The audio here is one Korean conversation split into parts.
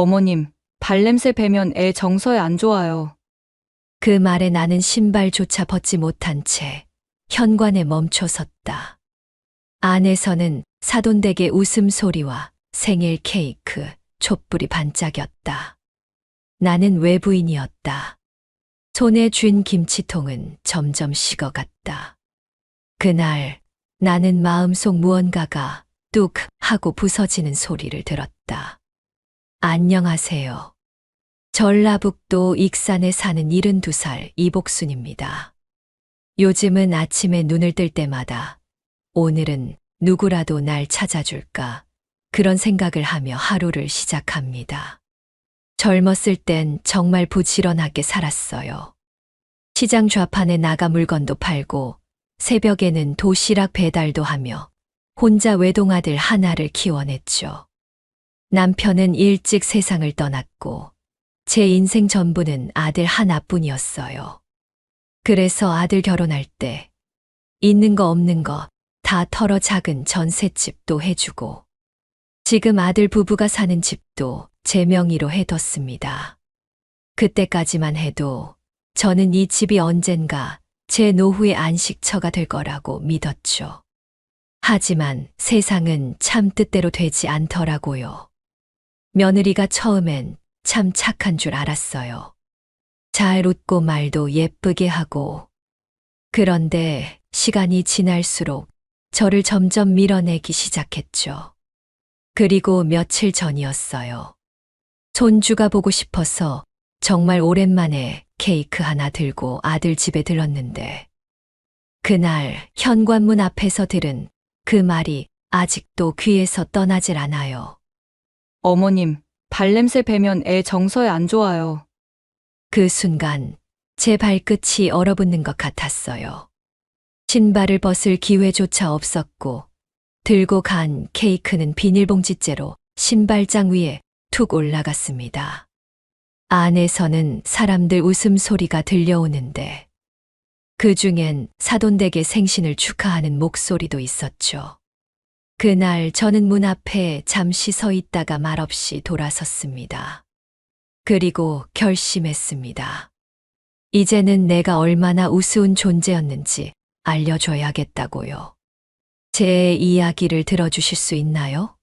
어머님, 발냄새 배면 애 정서에 안 좋아요. 그 말에 나는 신발조차 벗지 못한 채 현관에 멈춰 섰다. 안에서는 사돈댁의 웃음소리와 생일 케이크, 촛불이 반짝였다. 나는 외부인이었다. 손에 쥔 김치통은 점점 식어갔다. 그날 나는 마음속 무언가가 뚝 하고 부서지는 소리를 들었다. 안녕하세요. 전라북도 익산에 사는 72살 이복순입니다. 요즘은 아침에 눈을 뜰 때마다 오늘은 누구라도 날 찾아줄까 그런 생각을 하며 하루를 시작합니다. 젊었을 땐 정말 부지런하게 살았어요. 시장 좌판에 나가 물건도 팔고 새벽에는 도시락 배달도 하며 혼자 외동아들 하나를 키워냈죠. 남편은 일찍 세상을 떠났고 제 인생 전부는 아들 하나뿐이었어요. 그래서 아들 결혼할 때 있는 거 없는 거 다 털어 작은 전셋집도 해주고 지금 아들 부부가 사는 집도 제 명의로 해뒀습니다. 그때까지만 해도 저는 이 집이 언젠가 제 노후의 안식처가 될 거라고 믿었죠. 하지만 세상은 참 뜻대로 되지 않더라고요. 며느리가 처음엔 참 착한 줄 알았어요. 잘 웃고 말도 예쁘게 하고. 그런데 시간이 지날수록 저를 점점 밀어내기 시작했죠. 그리고 며칠 전이었어요. 손주가 보고 싶어서 정말 오랜만에 케이크 하나 들고 아들 집에 들렀는데 그날 현관문 앞에서 들은 그 말이 아직도 귀에서 떠나질 않아요. 어머님, 발냄새 배면 애 정서에 안 좋아요. 그 순간 제 발끝이 얼어붙는 것 같았어요. 신발을 벗을 기회조차 없었고 들고 간 케이크는 비닐봉지째로 신발장 위에 툭 올라갔습니다. 안에서는 사람들 웃음소리가 들려오는데 그 중엔 사돈댁의 생신을 축하하는 목소리도 있었죠. 그날 저는 문 앞에 잠시 서 있다가 말없이 돌아섰습니다. 그리고 결심했습니다. 이제는 내가 얼마나 우스운 존재였는지 알려줘야겠다고요. 제 이야기를 들어주실 수 있나요?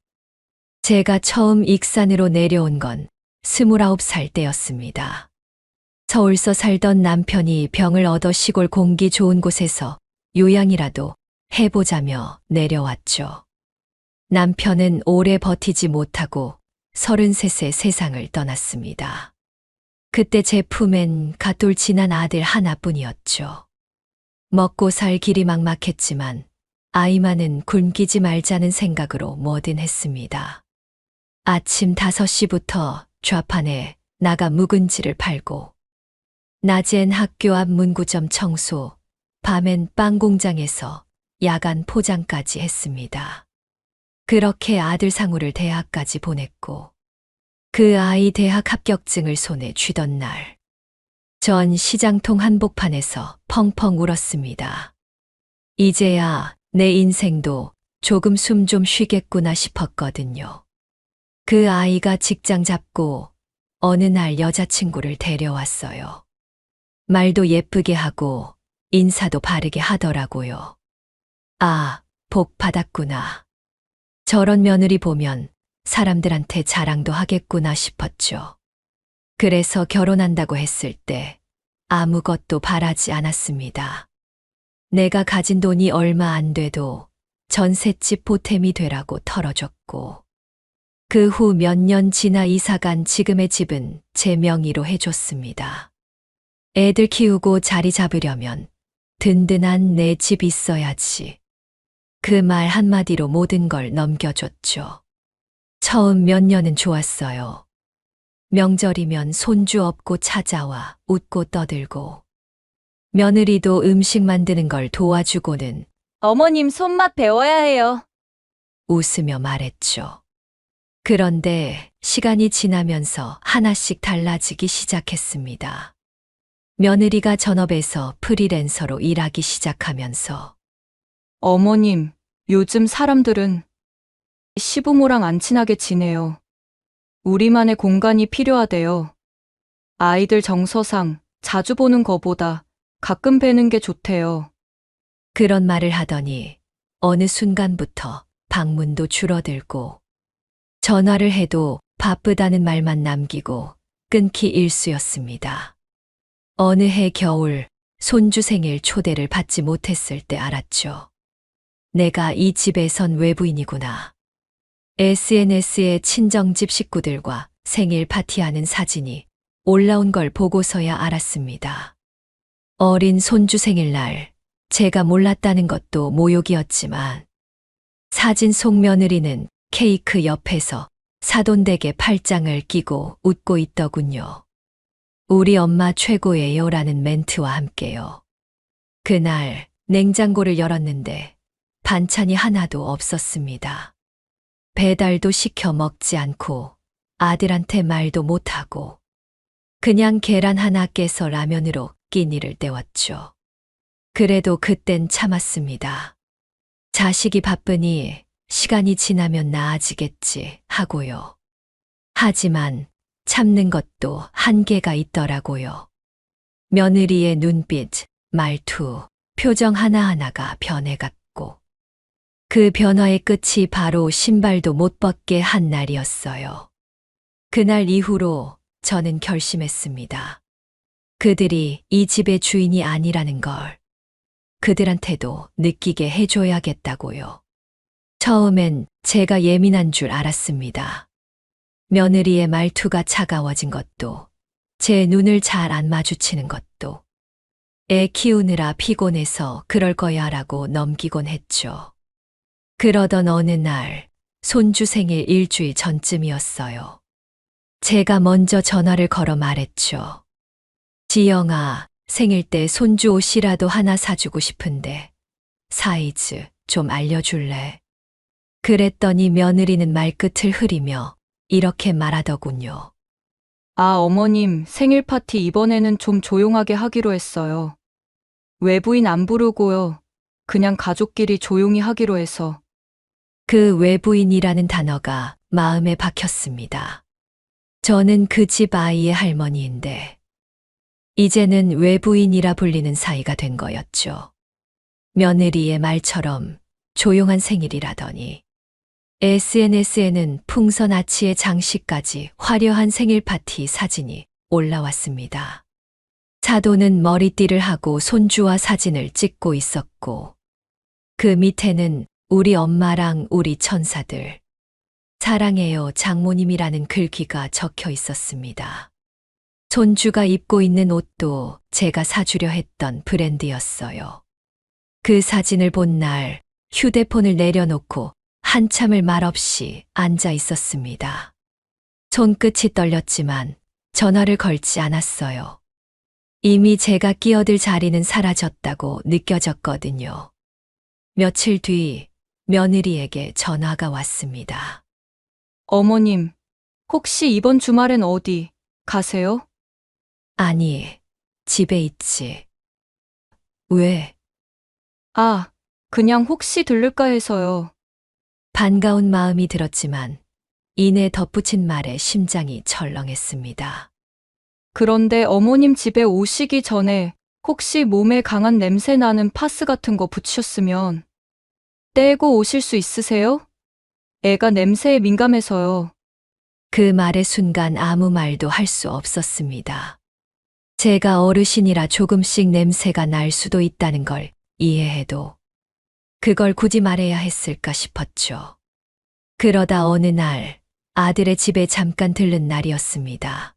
제가 처음 익산으로 내려온 건 29살 때였습니다. 서울서 살던 남편이 병을 얻어 시골 공기 좋은 곳에서 요양이라도 해보자며 내려왔죠. 남편은 오래 버티지 못하고 33세 세상을 떠났습니다. 그때 제 품엔 갓돌 지난 아들 하나뿐이었죠. 먹고 살 길이 막막했지만 아이만은 굶기지 말자는 생각으로 뭐든 했습니다. 아침 5시부터 좌판에 나가 묵은지를 팔고 낮엔 학교 앞 문구점 청소, 밤엔 빵 공장에서 야간 포장까지 했습니다. 그렇게 아들 상우를 대학까지 보냈고 그 아이 대학 합격증을 손에 쥐던 날, 전 시장통 한복판에서 펑펑 울었습니다. 이제야 내 인생도 조금 숨 좀 쉬겠구나 싶었거든요. 그 아이가 직장 잡고 어느 날 여자친구를 데려왔어요. 말도 예쁘게 하고 인사도 바르게 하더라고요. 아, 복 받았구나. 저런 며느리 보면 사람들한테 자랑도 하겠구나 싶었죠. 그래서 결혼한다고 했을 때 아무것도 바라지 않았습니다. 내가 가진 돈이 얼마 안 돼도 전셋집 보탬이 되라고 털어줬고 그 후 몇 년 지나 이사간 지금의 집은 제 명의로 해줬습니다. 애들 키우고 자리 잡으려면 든든한 내 집 있어야지. 그 말 한마디로 모든 걸 넘겨줬죠. 처음 몇 년은 좋았어요. 명절이면 손주 업고 찾아와 웃고 떠들고 며느리도 음식 만드는 걸 도와주고는 어머님 손맛 배워야 해요. 웃으며 말했죠. 그런데 시간이 지나면서 하나씩 달라지기 시작했습니다. 며느리가 전업에서 프리랜서로 일하기 시작하면서 어머님, 요즘 사람들은 시부모랑 안 친하게 지내요. 우리만의 공간이 필요하대요. 아이들 정서상 자주 보는 거보다 가끔 뵈는 게 좋대요. 그런 말을 하더니 어느 순간부터 방문도 줄어들고 전화를 해도 바쁘다는 말만 남기고 끊기 일쑤였습니다. 어느 해 겨울 손주 생일 초대를 받지 못했을 때 알았죠. 내가 이 집에선 외부인이구나. SNS에 친정집 식구들과 생일 파티하는 사진이 올라온 걸 보고서야 알았습니다. 어린 손주 생일날 제가 몰랐다는 것도 모욕이었지만 사진 속 며느리는 케이크 옆에서 사돈댁의 팔짱을 끼고 웃고 있더군요. 우리 엄마 최고예요라는 멘트와 함께요. 그날 냉장고를 열었는데 반찬이 하나도 없었습니다. 배달도 시켜 먹지 않고 아들한테 말도 못하고 그냥 계란 하나 깨서 라면으로 끼니를 때웠죠. 그래도 그땐 참았습니다. 자식이 바쁘니 시간이 지나면 나아지겠지 하고요. 하지만 참는 것도 한계가 있더라고요. 며느리의 눈빛, 말투, 표정 하나하나가 변해갔고 그 변화의 끝이 바로 신발도 못 벗게 한 날이었어요. 그날 이후로 저는 결심했습니다. 그들이 이 집의 주인이 아니라는 걸 그들한테도 느끼게 해줘야겠다고요. 처음엔 제가 예민한 줄 알았습니다. 며느리의 말투가 차가워진 것도, 제 눈을 잘 안 마주치는 것도, 애 키우느라 피곤해서 그럴 거야라고 넘기곤 했죠. 그러던 어느 날, 손주 생일 일주일 전쯤이었어요. 제가 먼저 전화를 걸어 말했죠. 지영아, 생일 때 손주 옷이라도 하나 사주고 싶은데, 사이즈 좀 알려줄래? 그랬더니 며느리는 말끝을 흐리며 이렇게 말하더군요. 아, 어머님, 생일 파티 이번에는 좀 조용하게 하기로 했어요. 외부인 안 부르고요. 그냥 가족끼리 조용히 하기로 해서. 그 외부인이라는 단어가 마음에 박혔습니다. 저는 그 집 아이의 할머니인데, 이제는 외부인이라 불리는 사이가 된 거였죠. 며느리의 말처럼 조용한 생일이라더니, SNS에는 풍선 아치의 장식까지 화려한 생일 파티 사진이 올라왔습니다. 사돈은 머리띠를 하고 손주와 사진을 찍고 있었고, 그 밑에는 우리 엄마랑 우리 천사들, 사랑해요 장모님이라는 글귀가 적혀 있었습니다. 손주가 입고 있는 옷도 제가 사주려 했던 브랜드였어요. 그 사진을 본 날 휴대폰을 내려놓고 한참을 말없이 앉아 있었습니다. 손끝이 떨렸지만 전화를 걸지 않았어요. 이미 제가 끼어들 자리는 사라졌다고 느껴졌거든요. 며칠 뒤 며느리에게 전화가 왔습니다. 어머님, 혹시 이번 주말엔 어디 가세요? 아니, 집에 있지. 왜? 아, 그냥 혹시 들를까 해서요. 반가운 마음이 들었지만 이내 덧붙인 말에 심장이 철렁했습니다. 그런데 어머님 집에 오시기 전에 혹시 몸에 강한 냄새 나는 파스 같은 거 붙이셨으면 떼고 오실 수 있으세요? 애가 냄새에 민감해서요. 그 말의 순간 아무 말도 할 수 없었습니다. 제가 어르신이라 조금씩 냄새가 날 수도 있다는 걸 이해해도 그걸 굳이 말해야 했을까 싶었죠. 그러다 어느 날 아들의 집에 잠깐 들른 날이었습니다.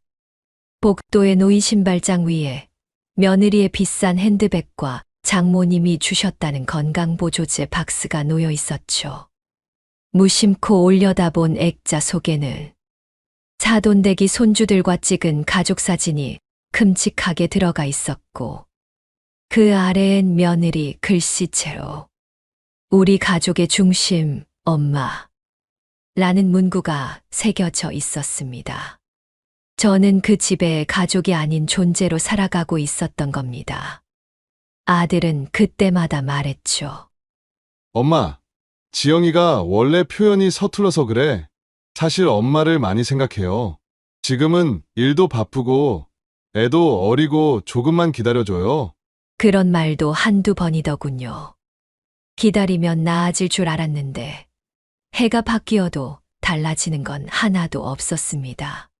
복도에 놓인 신발장 위에 며느리의 비싼 핸드백과 장모님이 주셨다는 건강보조제 박스가 놓여 있었죠. 무심코 올려다본 액자 속에는 사돈댁이 손주들과 찍은 가족사진이 큼직하게 들어가 있었고 그 아래엔 며느리 글씨체로 우리 가족의 중심, 엄마 라는 문구가 새겨져 있었습니다. 저는 그 집에 가족이 아닌 존재로 살아가고 있었던 겁니다. 아들은 그때마다 말했죠. 엄마, 지영이가 원래 표현이 서툴러서 그래. 사실 엄마를 많이 생각해요. 지금은 일도 바쁘고 애도 어리고 조금만 기다려줘요. 그런 말도 한두 번이더군요. 기다리면 나아질 줄 알았는데 해가 바뀌어도 달라지는 건 하나도 없었습니다.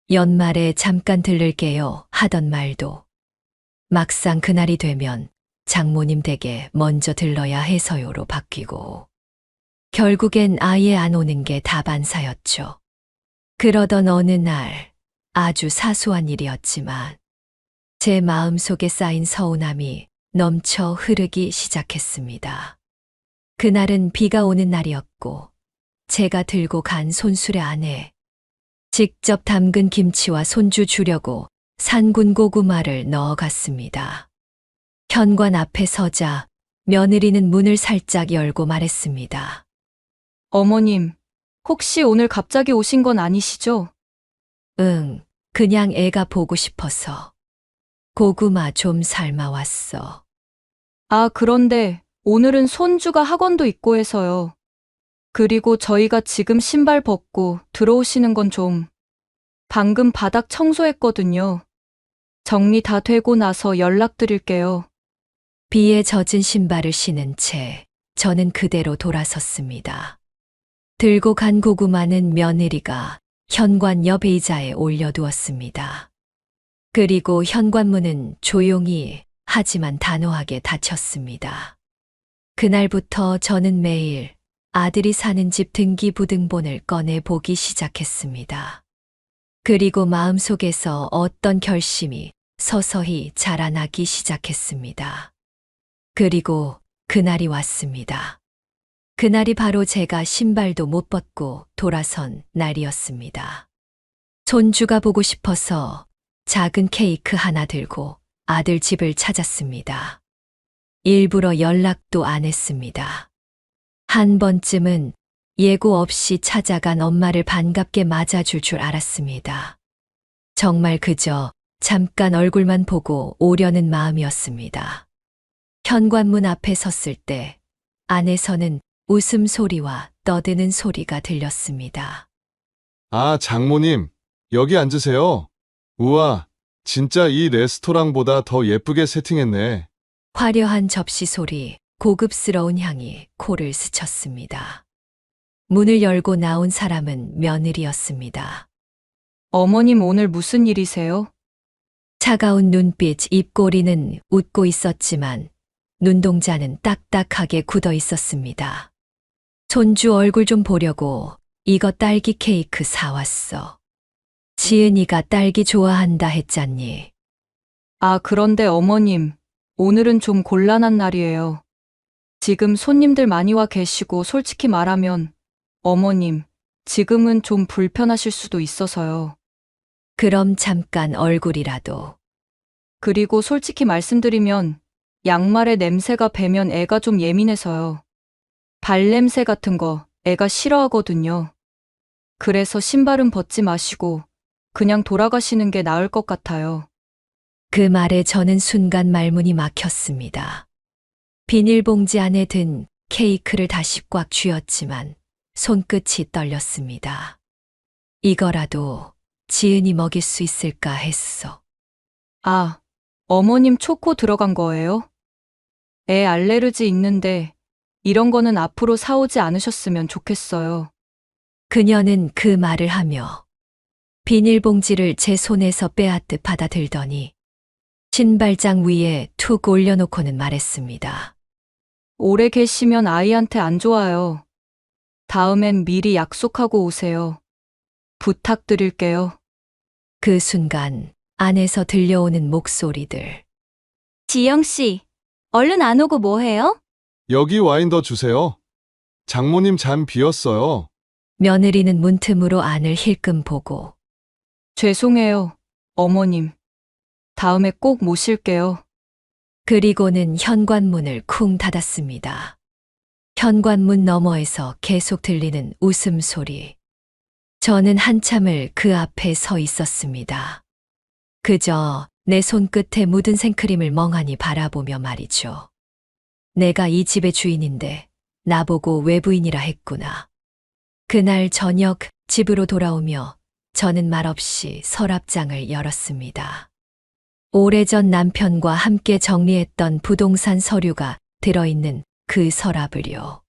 연말에 잠깐 들를게요 하던 말도 막상 그날이 되면 장모님 댁에 먼저 들러야 해서요로 바뀌고 결국엔 아예 안 오는 게 다반사였죠. 그러던 어느 날 아주 사소한 일이었지만 제 마음속에 쌓인 서운함이 넘쳐 흐르기 시작했습니다. 그날은 비가 오는 날이었고 제가 들고 간 손수레 안에 직접 담근 김치와 손주 주려고 산군 고구마를 넣어갔습니다. 현관 앞에 서자 며느리는 문을 살짝 열고 말했습니다. 어머님, 혹시 오늘 갑자기 오신 건 아니시죠? 응, 그냥 애가 보고 싶어서. 고구마 좀 삶아왔어. 아, 그런데 오늘은 손주가 학원도 있고 해서요. 그리고 저희가 지금 신발 벗고 들어오시는 건 좀 방금 바닥 청소했거든요. 정리 다 되고 나서 연락드릴게요. 비에 젖은 신발을 신은 채 저는 그대로 돌아섰습니다. 들고 간 고구마는 며느리가 현관 옆 의자에 올려두었습니다. 그리고 현관문은 조용히 하지만 단호하게 닫혔습니다. 그날부터 저는 매일 아들이 사는 집 등기부등본을 꺼내 보기 시작했습니다. 그리고 마음속에서 어떤 결심이 서서히 자라나기 시작했습니다. 그리고 그날이 왔습니다. 그날이 바로 제가 신발도 못 벗고 돌아선 날이었습니다. 손주가 보고 싶어서 작은 케이크 하나 들고 아들 집을 찾았습니다. 일부러 연락도 안 했습니다. 한 번쯤은 예고 없이 찾아간 엄마를 반갑게 맞아줄 줄 알았습니다. 정말 그저 잠깐 얼굴만 보고 오려는 마음이었습니다. 현관문 앞에 섰을 때 안에서는 웃음소리와 떠드는 소리가 들렸습니다. 아, 장모님, 여기 앉으세요. 우와, 진짜 이 레스토랑보다 더 예쁘게 세팅했네. 화려한 접시 소리, 고급스러운 향이 코를 스쳤습니다. 문을 열고 나온 사람은 며느리였습니다. 어머님 오늘 무슨 일이세요? 차가운 눈빛, 입꼬리는 웃고 있었지만 눈동자는 딱딱하게 굳어 있었습니다. 손주 얼굴 좀 보려고 이거 딸기 케이크 사왔어. 지은이가 딸기 좋아한다 했잖니. 아, 그런데 어머님, 오늘은 좀 곤란한 날이에요. 지금 손님들 많이 와 계시고 솔직히 말하면 어머님, 지금은 좀 불편하실 수도 있어서요. 그럼 잠깐 얼굴이라도. 그리고 솔직히 말씀드리면 양말의 냄새가 배면 애가 좀 예민해서요. 발냄새 같은 거 애가 싫어하거든요. 그래서 신발은 벗지 마시고 그냥 돌아가시는 게 나을 것 같아요. 그 말에 저는 순간 말문이 막혔습니다. 비닐봉지 안에 든 케이크를 다시 꽉 쥐었지만 손끝이 떨렸습니다. 이거라도 지은이 먹일 수 있을까 했어. 아, 어머님 초코 들어간 거예요? 애 알레르기 있는데 이런 거는 앞으로 사오지 않으셨으면 좋겠어요. 그녀는 그 말을 하며 비닐봉지를 제 손에서 빼앗듯 받아들더니 신발장 위에 툭 올려놓고는 말했습니다. 오래 계시면 아이한테 안 좋아요. 다음엔 미리 약속하고 오세요. 부탁드릴게요. 그 순간 안에서 들려오는 목소리들. 지영 씨, 얼른 안 오고 뭐 해요? 여기 와인 더 주세요. 장모님 잔 비었어요. 며느리는 문틈으로 안을 힐끔 보고 죄송해요, 어머님. 다음에 꼭 모실게요. 그리고는 현관문을 쿵 닫았습니다. 현관문 너머에서 계속 들리는 웃음소리. 저는 한참을 그 앞에 서 있었습니다. 그저 내 손끝에 묻은 생크림을 멍하니 바라보며 말이죠. 내가 이 집의 주인인데 나보고 외부인이라 했구나. 그날 저녁 집으로 돌아오며 저는 말없이 서랍장을 열었습니다. 오래전 남편과 함께 정리했던 부동산 서류가 들어있는 그 서랍을요.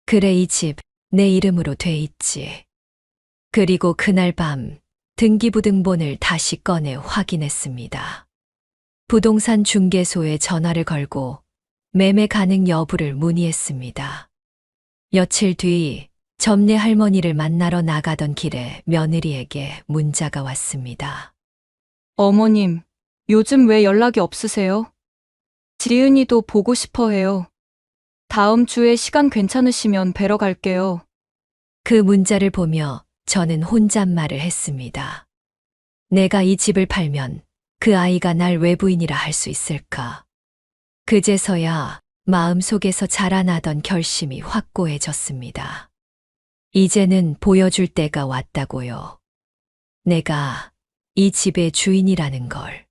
그래, 이 집 내 이름으로 돼 있지. 그리고 그날 밤 등기부등본을 다시 꺼내 확인했습니다. 부동산 중개소에 전화를 걸고 매매 가능 여부를 문의했습니다. 며칠 뒤 점례 할머니를 만나러 나가던 길에 며느리에게 문자가 왔습니다. 어머님, 요즘 왜 연락이 없으세요? 지은이도 보고 싶어 해요. 다음 주에 시간 괜찮으시면 뵈러 갈게요. 그 문자를 보며 저는 혼잣말을 했습니다. 내가 이 집을 팔면 그 아이가 날 외부인이라 할 수 있을까? 그제서야 마음속에서 자라나던 결심이 확고해졌습니다. 이제는 보여줄 때가 왔다고요. 내가 이 집의 주인이라는 걸.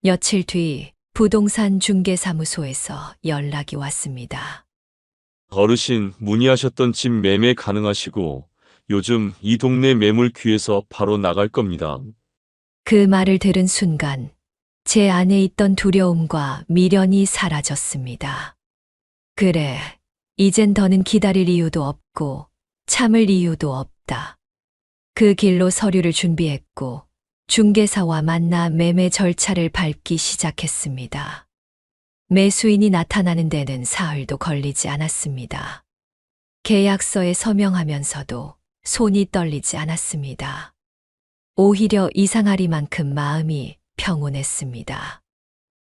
며칠 뒤 부동산 중개사무소에서 연락이 왔습니다. 어르신 문의하셨던 집 매매 가능하시고 요즘 이 동네 매물 귀해서 바로 나갈 겁니다. 그 말을 들은 순간 제 안에 있던 두려움과 미련이 사라졌습니다. 그래, 이젠 더는 기다릴 이유도 없고 참을 이유도 없다. 그 길로 서류를 준비했고 중개사와 만나 매매 절차를 밟기 시작했습니다. 매수인이 나타나는 데는 사흘도 걸리지 않았습니다. 계약서에 서명하면서도 손이 떨리지 않았습니다. 오히려 이상하리만큼 마음이 평온했습니다.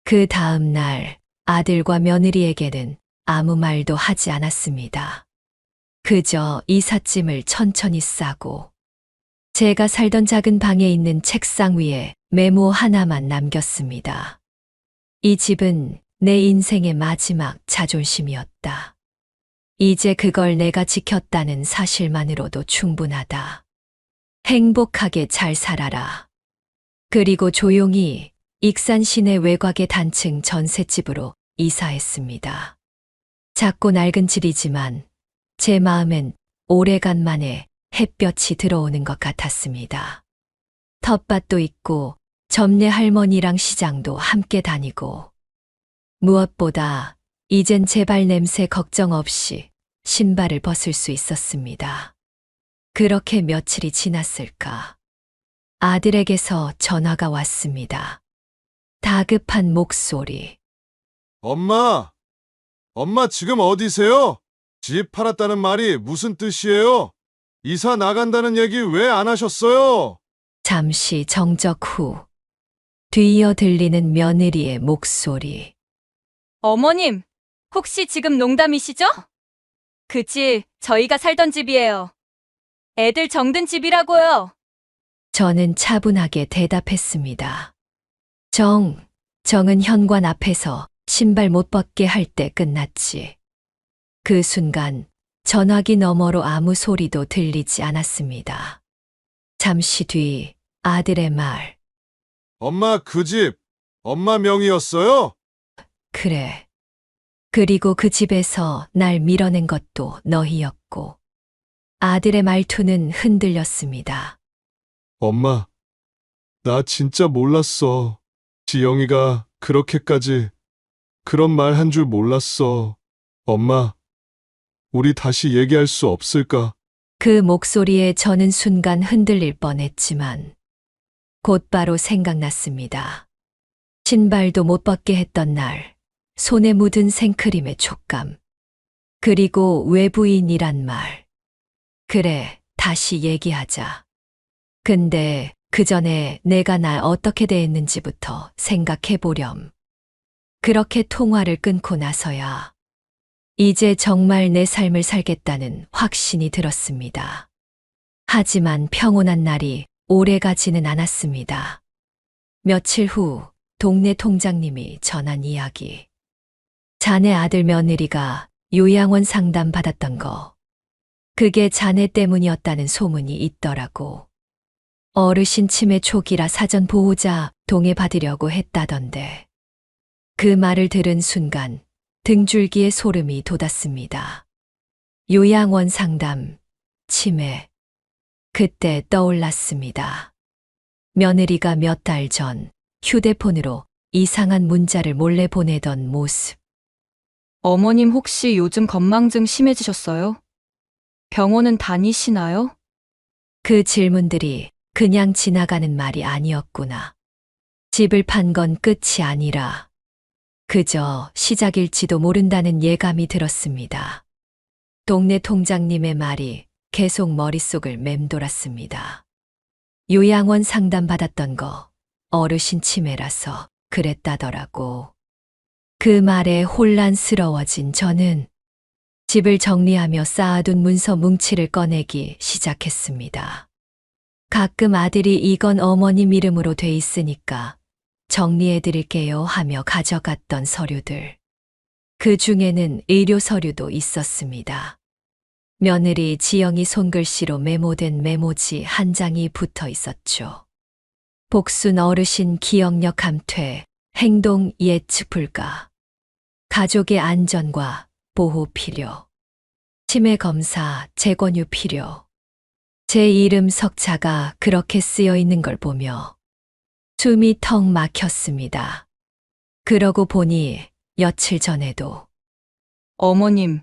그 다음 날 아들과 며느리에게는 아무 말도 하지 않았습니다. 그저 이삿짐을 천천히 싸고 제가 살던 작은 방에 있는 책상 위에 메모 하나만 남겼습니다. 이 집은 내 인생의 마지막 자존심이었다. 이제 그걸 내가 지켰다는 사실만으로도 충분하다. 행복하게 잘 살아라. 그리고 조용히 익산 시내 외곽의 단층 전셋집으로 이사했습니다. 작고 낡은 집이지만 제 마음엔 오래간만에 햇볕이 들어오는 것 같았습니다. 텃밭도 있고 점례 할머니랑 시장도 함께 다니고 무엇보다 이젠 제 발 냄새 걱정 없이 신발을 벗을 수 있었습니다. 그렇게 며칠이 지났을까. 아들에게서 전화가 왔습니다. 다급한 목소리. 엄마! 엄마 지금 어디세요? 집 팔았다는 말이 무슨 뜻이에요? 이사 나간다는 얘기 왜 안 하셨어요? 잠시 정적 후 뒤이어 들리는 며느리의 목소리. 어머님, 혹시 지금 농담이시죠? 그 집 저희가 살던 집이에요. 애들 정든 집이라고요. 저는 차분하게 대답했습니다. 정은 현관 앞에서 신발 못 벗게 할 때 끝났지. 그 순간 전화기 너머로 아무 소리도 들리지 않았습니다. 잠시 뒤 아들의 말. 엄마 그 집 엄마 명의였어요? 그래. 그리고 그 집에서 날 밀어낸 것도 너희였고. 아들의 말투는 흔들렸습니다. 엄마, 나 진짜 몰랐어. 지영이가 그렇게까지 그런 말 한 줄 몰랐어. 엄마, 우리 다시 얘기할 수 없을까? 그 목소리에 저는 순간 흔들릴 뻔했지만 곧바로 생각났습니다. 신발도 못 벗게 했던 날, 손에 묻은 생크림의 촉감, 그리고 외부인이란 말. 그래, 다시 얘기하자. 근데 그 전에 내가 날 어떻게 대했는지부터 생각해 보렴. 그렇게 통화를 끊고 나서야 이제 정말 내 삶을 살겠다는 확신이 들었습니다. 하지만 평온한 날이 오래 가지는 않았습니다. 며칠 후 동네 통장님이 전한 이야기. 자네 아들 며느리가 요양원 상담 받았던 거. 그게 자네 때문이었다는 소문이 있더라고. 어르신 치매 초기라 사전 보호자 동의받으려고 했다던데. 그 말을 들은 순간 등줄기에 소름이 돋았습니다. 요양원 상담, 치매. 그때 떠올랐습니다. 며느리가 몇 달 전 휴대폰으로 이상한 문자를 몰래 보내던 모습. 어머님 혹시 요즘 건망증 심해지셨어요? 병원은 다니시나요? 그 질문들이 그냥 지나가는 말이 아니었구나. 집을 판 건 끝이 아니라 그저 시작일지도 모른다는 예감이 들었습니다. 동네 통장님의 말이 계속 머릿속을 맴돌았습니다. 요양원 상담받았던 거 어르신 치매라서 그랬다더라고. 그 말에 혼란스러워진 저는 집을 정리하며 쌓아둔 문서 뭉치를 꺼내기 시작했습니다. 가끔 아들이 이건 어머님 이름으로 돼 있으니까 정리해드릴게요 하며 가져갔던 서류들. 그 중에는 의료 서류도 있었습니다. 며느리 지영이 손글씨로 메모된 메모지 한 장이 붙어 있었죠. 복순 어르신 기억력 감퇴, 행동 예측 불가, 가족의 안전과 보호 필요, 치매 검사 재권유 필요. 제 이름 석자가 그렇게 쓰여 있는 걸 보며 숨이 턱 막혔습니다. 그러고 보니 며칠 전에도 어머님,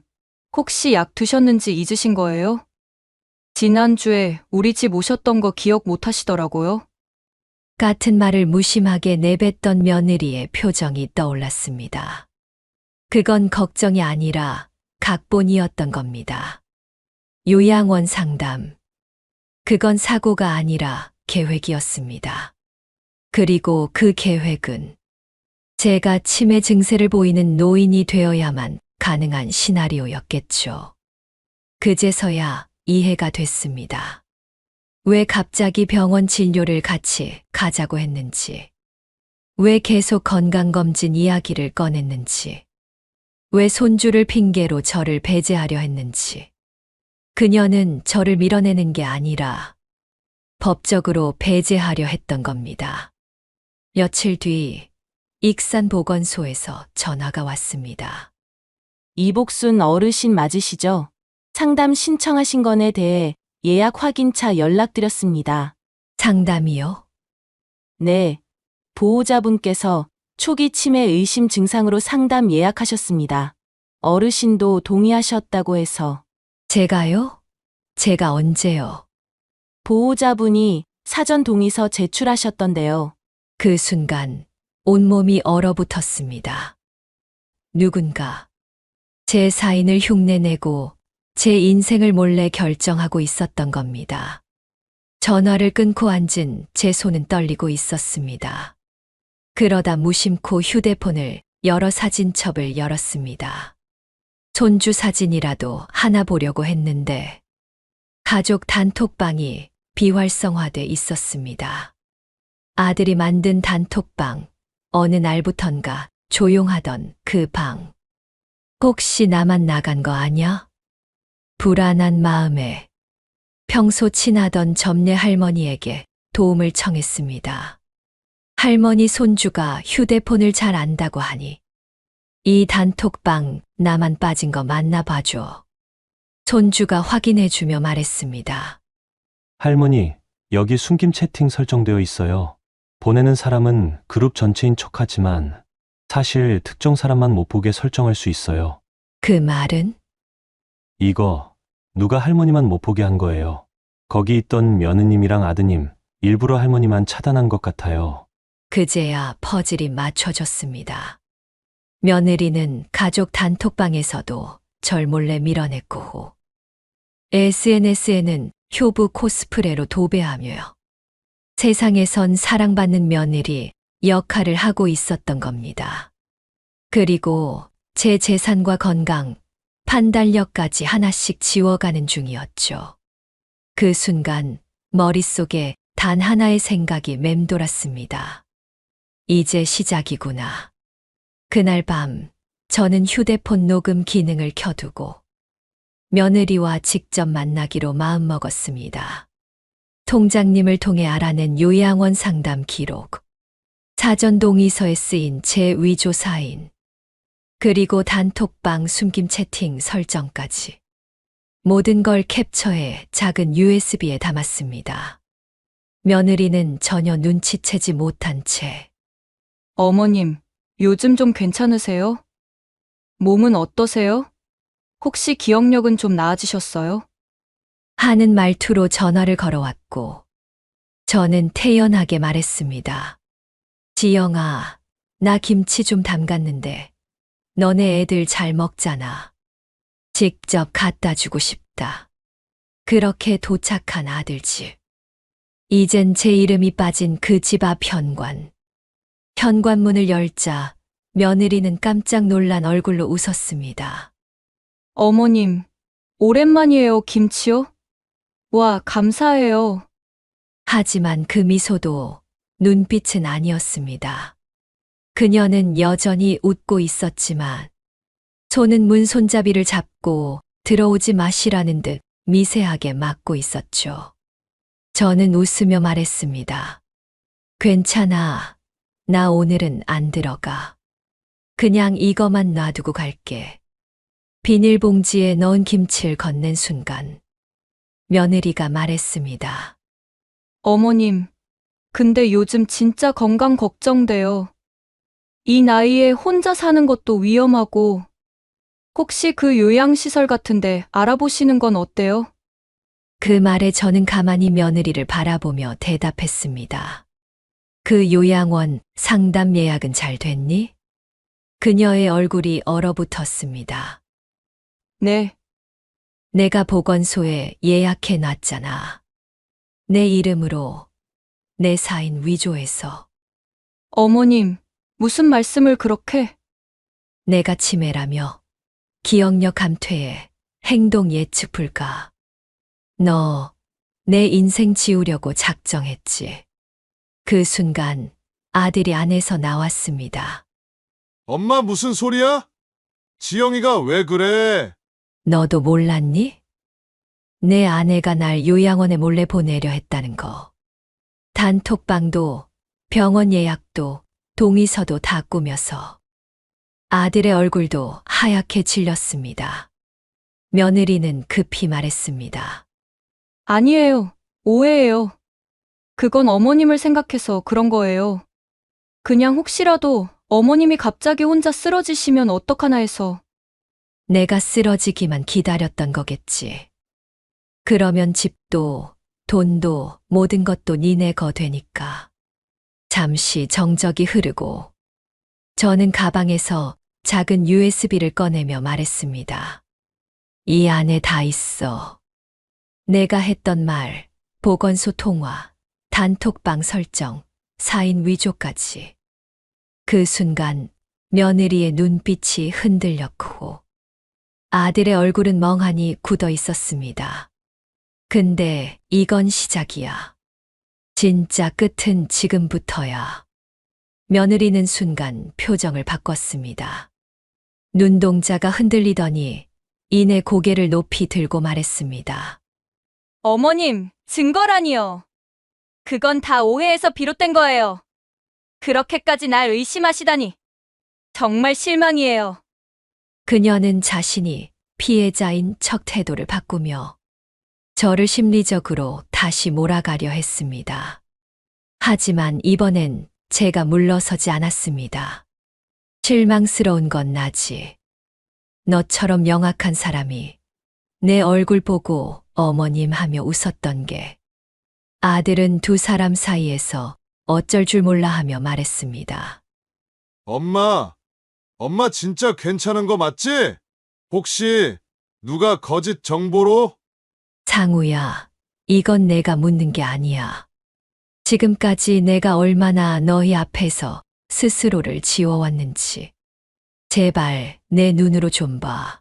혹시 약 드셨는지 잊으신 거예요? 지난주에 우리 집 오셨던 거 기억 못 하시더라고요. 같은 말을 무심하게 내뱉던 며느리의 표정이 떠올랐습니다. 그건 걱정이 아니라 각본이었던 겁니다. 요양원 상담. 그건 사고가 아니라 계획이었습니다. 그리고 그 계획은 제가 치매 증세를 보이는 노인이 되어야만 가능한 시나리오였겠죠. 그제서야 이해가 됐습니다. 왜 갑자기 병원 진료를 같이 가자고 했는지, 왜 계속 건강검진 이야기를 꺼냈는지, 왜 손주를 핑계로 저를 배제하려 했는지. 그녀는 저를 밀어내는 게 아니라 법적으로 배제하려 했던 겁니다. 며칠 뒤 익산보건소에서 전화가 왔습니다. 이복순 어르신 맞으시죠? 상담 신청하신 건에 대해 예약 확인차 연락드렸습니다. 상담이요? 네. 보호자분께서 초기 치매 의심 증상으로 상담 예약하셨습니다. 어르신도 동의하셨다고 해서. 제가요? 제가 언제요? 보호자분이 사전 동의서 제출하셨던데요. 그 순간 온몸이 얼어붙었습니다. 누군가 제 사인을 흉내내고 제 인생을 몰래 결정하고 있었던 겁니다. 전화를 끊고 앉은 제 손은 떨리고 있었습니다. 그러다 무심코 휴대폰을 열어 사진첩을 열었습니다. 손주 사진이라도 하나 보려고 했는데 가족 단톡방이 비활성화돼 있었습니다. 아들이 만든 단톡방, 어느 날부턴가 조용하던 그 방. 혹시 나만 나간 거 아냐? 불안한 마음에 평소 친하던 점례 할머니에게 도움을 청했습니다. 할머니 손주가 휴대폰을 잘 안다고 하니 이 단톡방 나만 빠진 거 맞나 봐줘. 손주가 확인해주며 말했습니다. 할머니, 여기 숨김 채팅 설정되어 있어요. 보내는 사람은 그룹 전체인 척하지만 사실 특정 사람만 못 보게 설정할 수 있어요. 그 말은? 이거 누가 할머니만 못 보게 한 거예요. 거기 있던 며느님이랑 아드님 일부러 할머니만 차단한 것 같아요. 그제야 퍼즐이 맞춰졌습니다. 며느리는 가족 단톡방에서도 절 몰래 밀어냈고 SNS에는 효부 코스프레로 도배하며 세상에선 사랑받는 며느리 역할을 하고 있었던 겁니다. 그리고 제 재산과 건강, 판단력까지 하나씩 지워가는 중이었죠. 그 순간 머릿속에 단 하나의 생각이 맴돌았습니다. 이제 시작이구나. 그날 밤 저는 휴대폰 녹음 기능을 켜두고 며느리와 직접 만나기로 마음먹었습니다. 통장님을 통해 알아낸 요양원 상담 기록, 사전 동의서에 쓰인 제 위조 사인, 그리고 단톡방 숨김 채팅 설정까지. 모든 걸 캡처해 작은 USB에 담았습니다. 며느리는 전혀 눈치채지 못한 채 어머님, 요즘 좀 괜찮으세요? 몸은 어떠세요? 혹시 기억력은 좀 나아지셨어요? 하는 말투로 전화를 걸어왔고 저는 태연하게 말했습니다. 지영아, 나 김치 좀 담갔는데 너네 애들 잘 먹잖아. 직접 갖다 주고 싶다. 그렇게 도착한 아들 집. 이젠 제 이름이 빠진 그 집 앞 현관. 현관문을 열자 며느리는 깜짝 놀란 얼굴로 웃었습니다. 어머님, 오랜만이에요, 김치요? 와, 감사해요. 하지만 그 미소도 눈빛은 아니었습니다. 그녀는 여전히 웃고 있었지만 손은 문 손잡이를 잡고 들어오지 마시라는 듯 미세하게 막고 있었죠. 저는 웃으며 말했습니다. 괜찮아. 나 오늘은 안 들어가. 그냥 이거만 놔두고 갈게. 비닐봉지에 넣은 김치를 건넨 순간 며느리가 말했습니다. 어머님, 근데 요즘 진짜 건강 걱정돼요. 이 나이에 혼자 사는 것도 위험하고, 혹시 그 요양시설 같은데 알아보시는 건 어때요? 그 말에 저는 가만히 며느리를 바라보며 대답했습니다. 그 요양원 상담 예약은 잘 됐니? 그녀의 얼굴이 얼어붙었습니다. 네, 내가 보건소에 예약해 놨잖아. 내 이름으로 내 사인 위조해서 어머님, 무슨 말씀을 그렇게? 내가 치매라며 기억력 감퇴에 행동 예측 불가. 너 내 인생 지우려고 작정했지. 그 순간 아들이 안에서 나왔습니다. 엄마 무슨 소리야? 지영이가 왜 그래? 너도 몰랐니? 내 아내가 날 요양원에 몰래 보내려 했다는 거. 단톡방도 병원 예약도 동의서도 다 꾸며서 아들의 얼굴도 하얗게 질렸습니다. 며느리는 급히 말했습니다. 아니에요. 오해예요. 그건 어머님을 생각해서 그런 거예요. 그냥 혹시라도 어머님이 갑자기 혼자 쓰러지시면 어떡하나 해서. 내가 쓰러지기만 기다렸던 거겠지. 그러면 집도 돈도 모든 것도 니네 거 되니까. 잠시 정적이 흐르고 저는 가방에서 작은 USB를 꺼내며 말했습니다. 이 안에 다 있어. 내가 했던 말, 보건소 통화, 단톡방 설정, 사인 위조까지. 그 순간 며느리의 눈빛이 흔들렸고 아들의 얼굴은 멍하니 굳어 있었습니다. 근데 이건 시작이야. 진짜 끝은 지금부터야. 며느리는 순간 표정을 바꿨습니다. 눈동자가 흔들리더니 이내 고개를 높이 들고 말했습니다. 어머님, 증거라니요. 그건 다 오해에서 비롯된 거예요. 그렇게까지 날 의심하시다니. 정말 실망이에요. 그녀는 자신이 피해자인 척 태도를 바꾸며 저를 심리적으로 다시 몰아가려 했습니다. 하지만 이번엔 제가 물러서지 않았습니다. 실망스러운 건 나지. 너처럼 영악한 사람이 내 얼굴 보고 어머님 하며 웃었던 게 아들은 두 사람 사이에서 어쩔 줄 몰라 하며 말했습니다. 엄마 진짜 괜찮은 거 맞지? 혹시 누가 거짓 정보로? 상우야, 이건 내가 묻는 게 아니야. 지금까지 내가 얼마나 너희 앞에서 스스로를 지워왔는지. 제발 내 눈으로 좀 봐.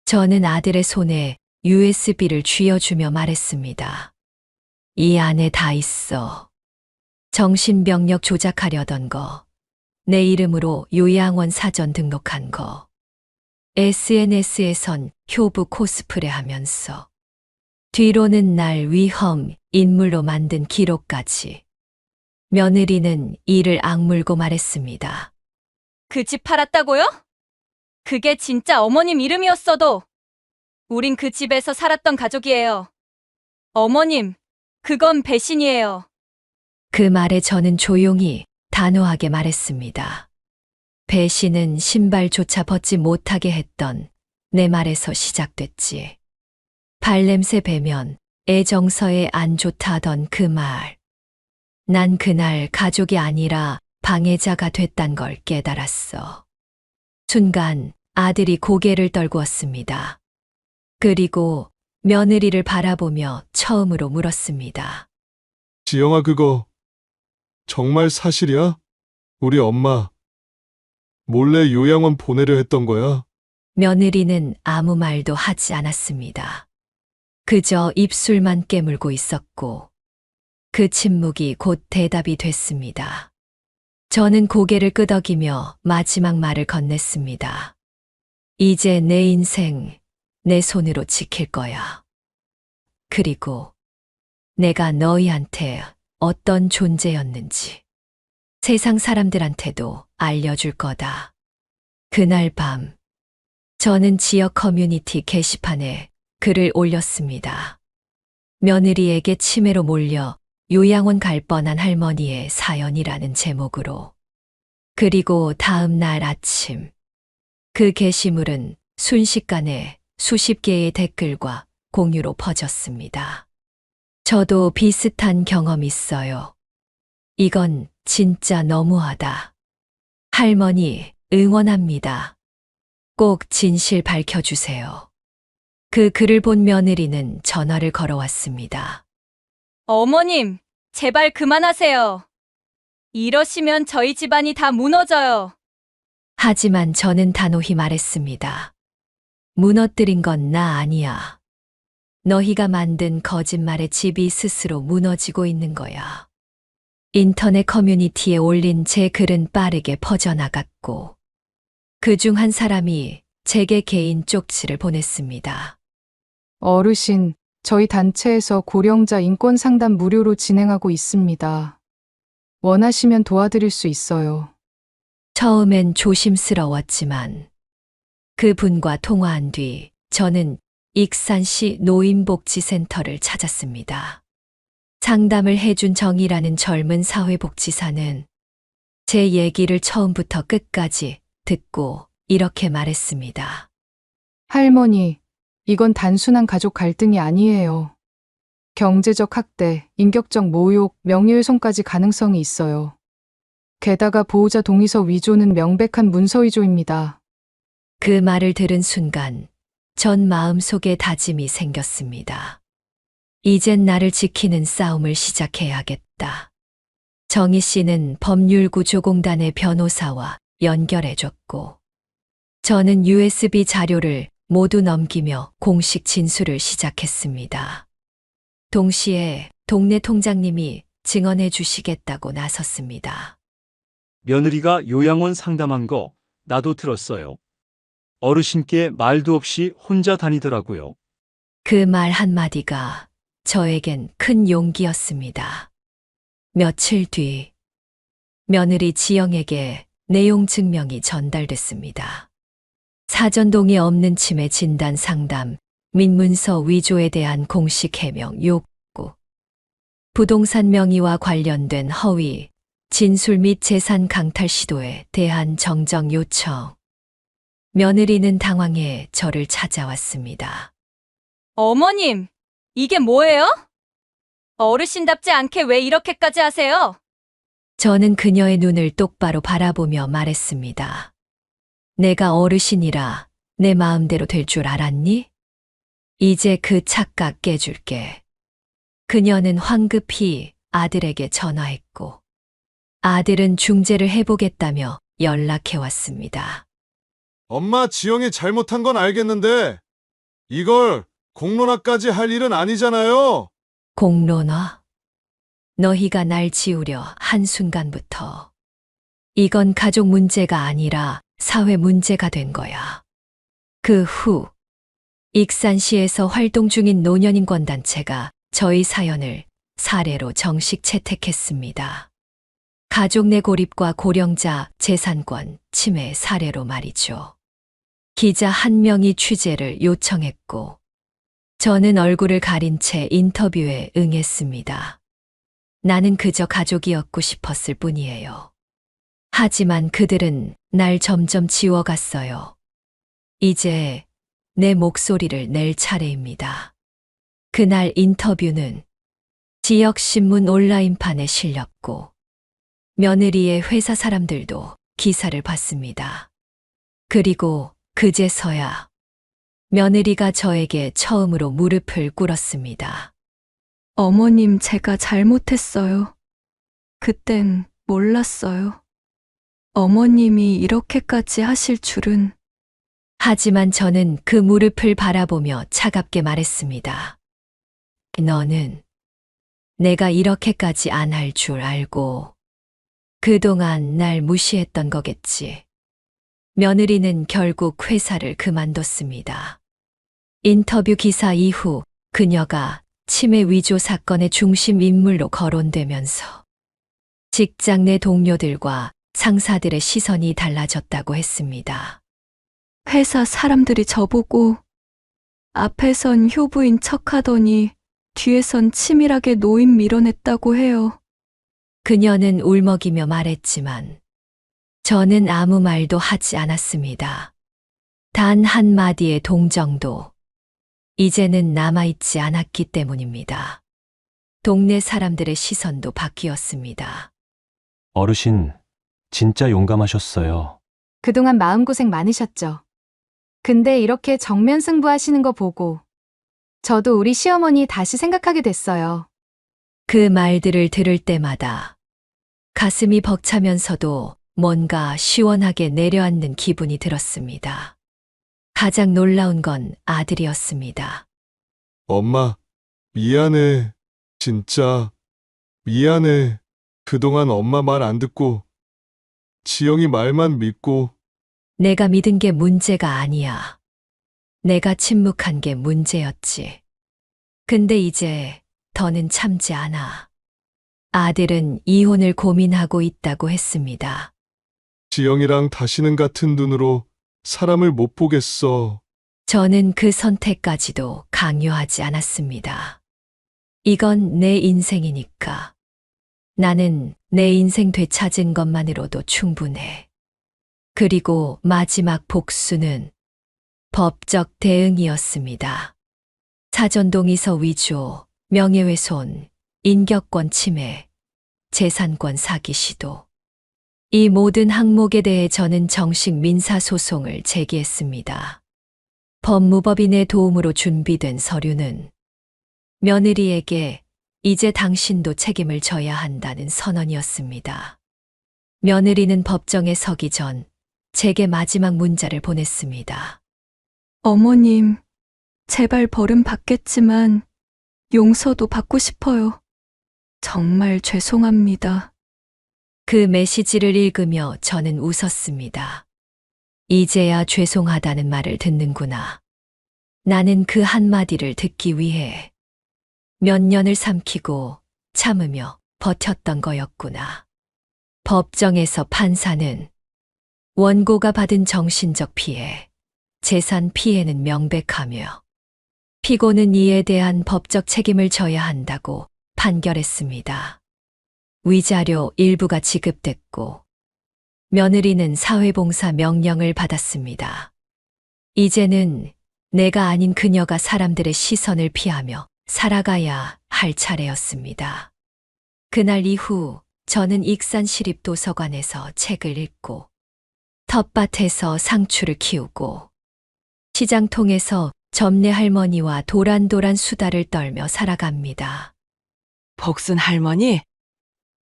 저는 아들의 손에 USB를 쥐어주며 말했습니다. 이 안에 다 있어. 정신병력 조작하려던 거. 내 이름으로 요양원 사전 등록한 거. SNS에선 효부 코스프레 하면서. 뒤로는 날 위험 인물로 만든 기록까지. 며느리는 이를 악물고 말했습니다. 그 집 팔았다고요? 그게 진짜 어머님 이름이었어도 우린 그 집에서 살았던 가족이에요. 어머님, 그건 배신이에요. 그 말에 저는 조용히 단호하게 말했습니다. 배신은 신발조차 벗지 못하게 했던 내 말에서 시작됐지. 발냄새 배면 애정서에 안 좋다 하던 그 말. 난 그날 가족이 아니라 방해자가 됐단 걸 깨달았어. 순간 아들이 고개를 떨구었습니다. 그리고 며느리를 바라보며 처음으로 물었습니다. 지영아, 그거 정말 사실이야? 우리 엄마 몰래 요양원 보내려 했던 거야? 며느리는 아무 말도 하지 않았습니다. 그저 입술만 깨물고 있었고 그 침묵이 곧 대답이 됐습니다. 저는 고개를 끄덕이며 마지막 말을 건넸습니다. 이제 내 인생 내 손으로 지킬 거야. 그리고 내가 너희한테 어떤 존재였는지 세상 사람들한테도 알려줄 거다. 그날 밤 저는 지역 커뮤니티 게시판에 글을 올렸습니다. 며느리에게 치매로 몰려 요양원 갈 뻔한 할머니의 사연이라는 제목으로. 그리고 다음 날 아침 그 게시물은 순식간에 수십 개의 댓글과 공유로 퍼졌습니다. 저도 비슷한 경험 있어요. 이건 진짜 너무하다. 할머니, 응원합니다. 꼭 진실 밝혀주세요. 그 글을 본 며느리는 전화를 걸어왔습니다. 어머님, 제발 그만하세요. 이러시면 저희 집안이 다 무너져요. 하지만 저는 단호히 말했습니다. 무너뜨린 건 나 아니야. 너희가 만든 거짓말의 집이 스스로 무너지고 있는 거야. 인터넷 커뮤니티에 올린 제 글은 빠르게 퍼져나갔고 그중 한 사람이 제게 개인 쪽지를 보냈습니다. 어르신, 저희 단체에서 고령자 인권 상담 무료로 진행하고 있습니다. 원하시면 도와드릴 수 있어요. 처음엔 조심스러웠지만 그분과 통화한 뒤 저는 익산시 노인복지센터를 찾았습니다. 상담을 해준 정이라는 젊은 사회복지사는 제 얘기를 처음부터 끝까지 듣고 이렇게 말했습니다. 할머니, 이건 단순한 가족 갈등이 아니에요. 경제적 학대, 인격적 모욕, 명예훼손까지 가능성이 있어요. 게다가 보호자 동의서 위조는 명백한 문서 위조입니다. 그 말을 들은 순간 전 마음속에 다짐이 생겼습니다. 이젠 나를 지키는 싸움을 시작해야겠다. 정희 씨는 법률구조공단의 변호사와 연결해줬고 저는 USB 자료를 모두 넘기며 공식 진술을 시작했습니다. 동시에 동네 통장님이 증언해 주시겠다고 나섰습니다. 며느리가 요양원 상담한 거 나도 들었어요. 어르신께 말도 없이 혼자 다니더라고요. 그 말 한마디가 저에겐 큰 용기였습니다. 며칠 뒤 며느리 지영에게 내용 증명이 전달됐습니다. 사전 동의 없는 치매 진단 상담, 민문서 위조에 대한 공식 해명 욕구, 부동산 명의와 관련된 허위, 진술 및 재산 강탈 시도에 대한 정정 요청. 며느리는 당황해 저를 찾아왔습니다. 어머님, 이게 뭐예요? 어르신답지 않게 왜 이렇게까지 하세요? 저는 그녀의 눈을 똑바로 바라보며 말했습니다. 내가 어르신이라 내 마음대로 될 줄 알았니? 이제 그 착각 깨줄게. 그녀는 황급히 아들에게 전화했고 아들은 중재를 해보겠다며 연락해왔습니다. 엄마, 지영이 잘못한 건 알겠는데 이걸 공론화까지 할 일은 아니잖아요. 공론화? 너희가 날 지우려 한순간부터 이건 가족 문제가 아니라 사회 문제가 된 거야. 그 후 익산시에서 활동 중인 노년인권단체가 저희 사연을 사례로 정식 채택했습니다. 가족 내 고립과 고령자 재산권 침해 사례로 말이죠. 기자 한 명이 취재를 요청했고 저는 얼굴을 가린 채 인터뷰에 응했습니다. 나는 그저 가족이었고 싶었을 뿐이에요. 하지만 그들은 날 점점 지워갔어요. 이제 내 목소리를 낼 차례입니다. 그날 인터뷰는 지역신문 온라인판에 실렸고 며느리의 회사 사람들도 기사를 봤습니다. 그리고 그제서야 며느리가 저에게 처음으로 무릎을 꿇었습니다. 어머님, 제가 잘못했어요. 그땐 몰랐어요. 어머님이 이렇게까지 하실 줄은. 하지만 저는 그 무릎을 바라보며 차갑게 말했습니다. 너는 내가 이렇게까지 안 할 줄 알고 그동안 날 무시했던 거겠지. 며느리는 결국 회사를 그만뒀습니다. 인터뷰 기사 이후 그녀가 치매 위조 사건의 중심 인물로 거론되면서 직장 내 동료들과 상사들의 시선이 달라졌다고 했습니다. 회사 사람들이 저보고 앞에선 효부인 척하더니 뒤에선 치밀하게 노인 밀어냈다고 해요. 그녀는 울먹이며 말했지만 저는 아무 말도 하지 않았습니다. 단 한마디의 동정도 이제는 남아있지 않았기 때문입니다. 동네 사람들의 시선도 바뀌었습니다. 어르신, 진짜 용감하셨어요. 그동안 마음고생 많으셨죠. 근데 이렇게 정면 승부하시는 거 보고 저도 우리 시어머니 다시 생각하게 됐어요. 그 말들을 들을 때마다 가슴이 벅차면서도 뭔가 시원하게 내려앉는 기분이 들었습니다. 가장 놀라운 건 아들이었습니다. 엄마, 미안해. 진짜 미안해. 그동안 엄마 말 안 듣고 지영이 말만 믿고. 내가 믿은 게 문제가 아니야. 내가 침묵한 게 문제였지. 근데 이제 더는 참지 않아. 아들은 이혼을 고민하고 있다고 했습니다. 지영이랑 다시는 같은 눈으로 사람을 못 보겠어. 저는 그 선택까지도 강요하지 않았습니다. 이건 내 인생이니까. 나는 내 인생 되찾은 것만으로도 충분해. 그리고 마지막 복수는 법적 대응이었습니다. 사전동의서 위조, 명예훼손, 인격권 침해, 재산권 사기 시도. 이 모든 항목에 대해 저는 정식 민사소송을 제기했습니다. 법무법인의 도움으로 준비된 서류는 며느리에게 이제 당신도 책임을 져야 한다는 선언이었습니다. 며느리는 법정에 서기 전 제게 마지막 문자를 보냈습니다. 어머님, 제발 벌은 받겠지만 용서도 받고 싶어요. 정말 죄송합니다. 그 메시지를 읽으며 저는 웃었습니다. 이제야 죄송하다는 말을 듣는구나. 나는 그 한마디를 듣기 위해 몇 년을 삼키고 참으며 버텼던 거였구나. 법정에서 판사는 원고가 받은 정신적 피해, 재산 피해는 명백하며 피고는 이에 대한 법적 책임을 져야 한다고 판결했습니다. 위자료 일부가 지급됐고 며느리는 사회봉사 명령을 받았습니다. 이제는 내가 아닌 그녀가 사람들의 시선을 피하며 살아가야 할 차례였습니다. 그날 이후 저는 익산시립도서관에서 책을 읽고 텃밭에서 상추를 키우고 시장통에서 점례 할머니와 도란도란 수다를 떨며 살아갑니다. 복순 할머니,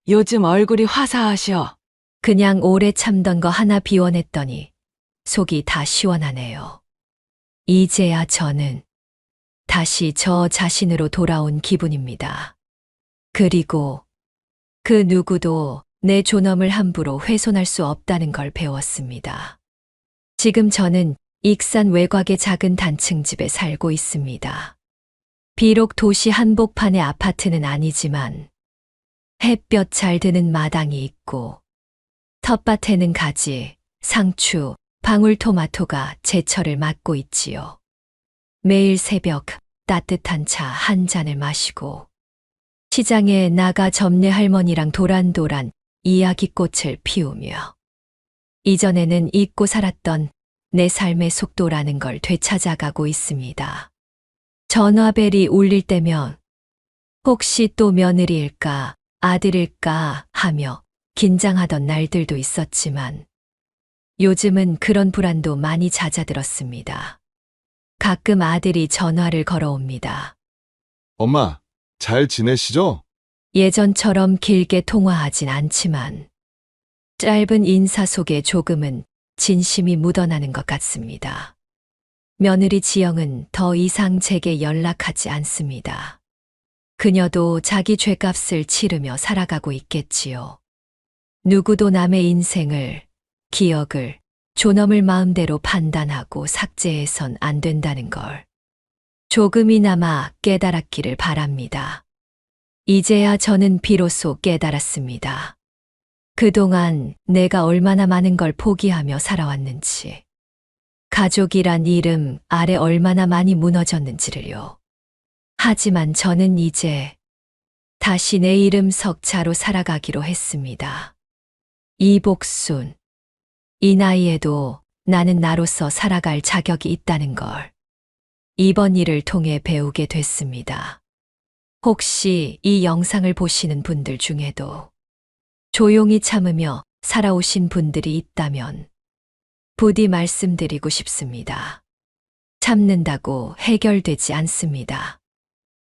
요즘 얼굴이 화사하셔. 그냥 오래 참던 거 하나 비워냈더니 속이 다 시원하네요. 이제야 저는 다시 저 자신으로 돌아온 기분입니다. 그리고 그 누구도 내 존엄을 함부로 훼손할 수 없다는 걸 배웠습니다. 지금 저는 익산 외곽의 작은 단층집에 살고 있습니다. 비록 도시 한복판의 아파트는 아니지만 햇볕 잘 드는 마당이 있고 텃밭에는 가지, 상추, 방울토마토가 제철을 맞고 있지요. 매일 새벽 따뜻한 차 한 잔을 마시고 시장에 나가 점례 할머니랑 도란도란 이야기꽃을 피우며 이전에는 잊고 살았던 내 삶의 속도라는 걸 되찾아가고 있습니다. 전화벨이 울릴 때면 혹시 또 며느리일까 아들일까 하며 긴장하던 날들도 있었지만 요즘은 그런 불안도 많이 잦아들었습니다. 가끔 아들이 전화를 걸어옵니다. 엄마, 잘 지내시죠? 예전처럼 길게 통화하진 않지만 짧은 인사 속에 조금은 진심이 묻어나는 것 같습니다. 며느리 지영은 더 이상 제게 연락하지 않습니다. 그녀도 자기 죗값을 치르며 살아가고 있겠지요. 누구도 남의 인생을, 기억을, 존엄을 마음대로 판단하고 삭제해선 안 된다는 걸 조금이나마 깨달았기를 바랍니다. 이제야 저는 비로소 깨달았습니다. 그동안 내가 얼마나 많은 걸 포기하며 살아왔는지, 가족이란 이름 아래 얼마나 많이 무너졌는지를요. 하지만 저는 이제 다시 내 이름 석자로 살아가기로 했습니다. 이복순. 이 나이에도 나는 나로서 살아갈 자격이 있다는 걸 이번 일을 통해 배우게 됐습니다. 혹시 이 영상을 보시는 분들 중에도 조용히 참으며 살아오신 분들이 있다면 부디 말씀드리고 싶습니다. 참는다고 해결되지 않습니다.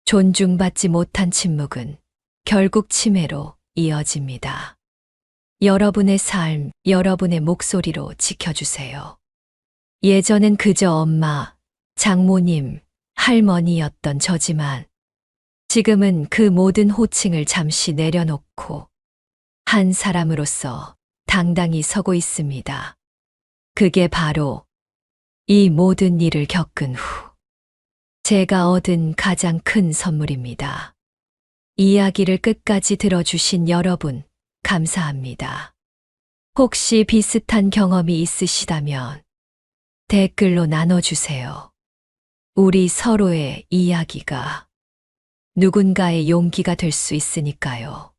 존중받지 못한 침묵은 결국 치매로 이어집니다. 여러분의 삶, 여러분의 목소리로 지켜주세요. 예전엔 그저 엄마, 장모님, 할머니였던 저지만 지금은 그 모든 호칭을 잠시 내려놓고 한 사람으로서 당당히 서고 있습니다. 그게 바로 이 모든 일을 겪은 후 제가 얻은 가장 큰 선물입니다. 이야기를 끝까지 들어주신 여러분, 감사합니다. 혹시 비슷한 경험이 있으시다면 댓글로 나눠주세요. 우리 서로의 이야기가 누군가의 용기가 될 수 있으니까요.